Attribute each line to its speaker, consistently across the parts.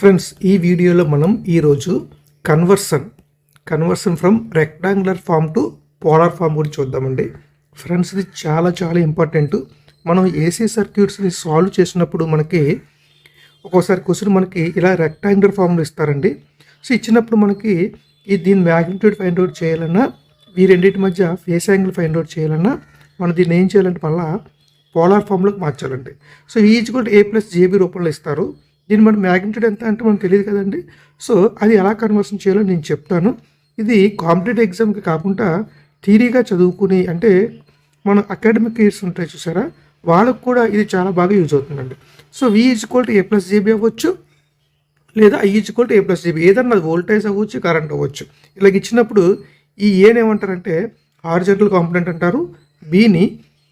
Speaker 1: Friends, ఈ వీడియోలో మనం ఈరోజు conversion from rectangular form to polar form గురించి చూద్దామండి. ఫ్రెండ్స్, ఇది చాలా చాలా ఇంపార్టెంట్. మనం ఏసీ సర్క్యూట్స్ని సాల్వ్ చేసినప్పుడు మనకి ఒక్కోసారి క్వశ్చన్ మనకి ఇలా రెక్టాంగులర్ ఫామ్లో ఇస్తారండి. సో ఇచ్చినప్పుడు మనకి దీని మ్యాగ్నిట్యూడ్ ఫైండ్ అవుట్ చేయాలన్నా, ఈ రెండింటి మధ్య ఫేస్ యాంగిల్ ఫైండ్ అవుట్ చేయాలన్నా మనం దీన్ని ఏం చేయాలంటే మళ్ళీ పోలార్ ఫామ్లోకి మార్చాలండి. సో ఈజ్వల్ ఏ ప్లస్ జేబీ రూపంలో ఇస్తారు. దీని మన మ్యాగ్నిట్యూడ్ ఎంత అంటే మనకు తెలియదు కదండి. సో అది ఎలా కన్వర్షన్ చేయాలో నేను చెప్తాను. ఇది కాంపిటేటివ్ ఎగ్జామ్కి కాకుండా థియరీగా చదువుకుని, అంటే మన అకాడమిక్ ఇయర్స్ ఉంటాయి చూసారా, వాళ్ళకు కూడా ఇది చాలా బాగా యూజ్ అవుతుందండి. So V equal to A plus JB అవ్వచ్చు, లేదా I equal to A plus JB, ఏదన్నా అది వోల్టేజ్ అవ్వచ్చు, కరెంట్ అవ్వచ్చు. ఇలాగ ఇచ్చినప్పుడు ఈ ఏని ఏమంటారంటే హారిజాంటల్ కాంపోనెంట్ అంటారు, బిని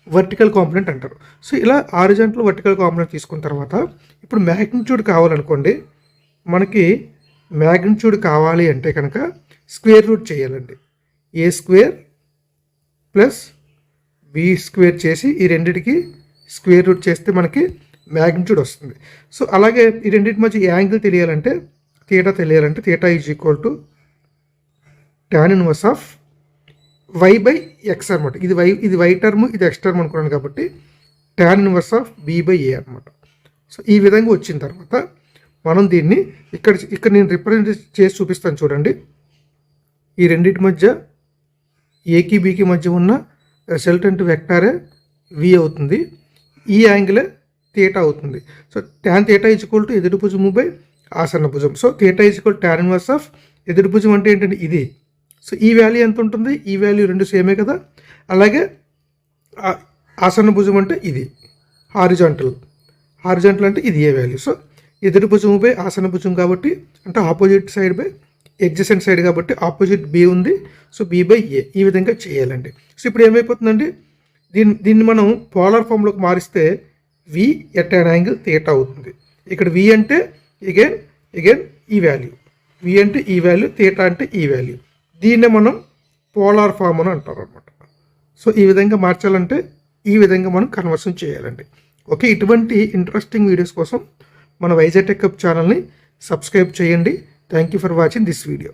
Speaker 1: వర్టికల్ కాంపోనెంట్ అంటారు. సో ఇలా హారిజాంటల్ వర్టికల్ కాంపోనెంట్ తీసుకున్న తర్వాత ఇప్పుడు మ్యాగ్నిట్యూడ్ కావాలనుకోండి, మనకి మ్యాగ్నిట్యూడ్ కావాలి అంటే కనుక స్క్వేర్ రూట్ చేయాలండి. ఏ స్క్వేర్ ప్లస్ బి స్క్వేర్ చేసి ఈ రెండింటికి స్క్వేర్ రూట్ చేస్తే మనకి మ్యాగ్నిట్యూడ్ వస్తుంది. సో అలాగే ఈ రెండింటి మధ్య యాంగిల్ తెలియాలంటే, థీటా తెలియాలంటే theta is equal to tan inverse of Y by X అనమాట. ఇది వై టర్మ్, ఇది ఎక్స్ టర్మ్ అనుకున్నాను కాబట్టి tan inverse of B by A అనమాట. సో ఈ విధంగా వచ్చిన తర్వాత మనం దీన్ని ఇక్కడ నేను రిప్రజెంట్ చేసి చూపిస్తాను చూడండి. ఈ రెండింటి మధ్య ఏకి బికి మధ్య ఉన్న రిజల్టెంట్ వెక్టారే వి అవుతుంది, ఈ యాంగిలే థీటా అవుతుంది. So tan theta is equal to ఎదురు భుజము బై ఆసన్న భుజం. So theta is equal tan inverse of ఎదురు భుజం అంటే ఏంటంటే ఇది. సో ఈ వాల్యూ ఎంత ఉంటుంది, ఈ వాల్యూ రెండు సేమే కదా. అలాగే ఆసన్న భుజం అంటే ఇది హారిజాంటల్ అంటే ఇది ఏ వాల్యూ. సో ఎదురు భుజము బై ఆసన్న భుజం కాబట్టి, అంటే opposite side by adjacent side కాబట్టి ఆపోజిట్ బి ఉంది. సో బి బై ఏ ఈ విధంగా చేయాలండి. సో ఇప్పుడు ఏమైపోతుందండి, దీన్ని మనం పోలార్ ఫామ్లోకి మారిస్తే వి ఎట్ అన్ యాంగిల్ థీటా అవుతుంది. ఇక్కడ వి అంటే అగైన్ ఈ వాల్యూ, వి అంటే ఈ వాల్యూ, థీటా అంటే ఈ వాల్యూ. దీన్నే మనం పోలార్ ఫామ్ అని అంటారు అనమాట. సో ఈ విధంగా మార్చాలంటే ఈ విధంగా మనం కన్వర్షన్ చేయాలండి. ఓకే, ఇటువంటి ఇంట్రెస్టింగ్ వీడియోస్ కోసం మన వైజాగ్ టెక్ హబ్ ఛానల్ని సబ్స్క్రైబ్ చేయండి. Thank you for watching this video.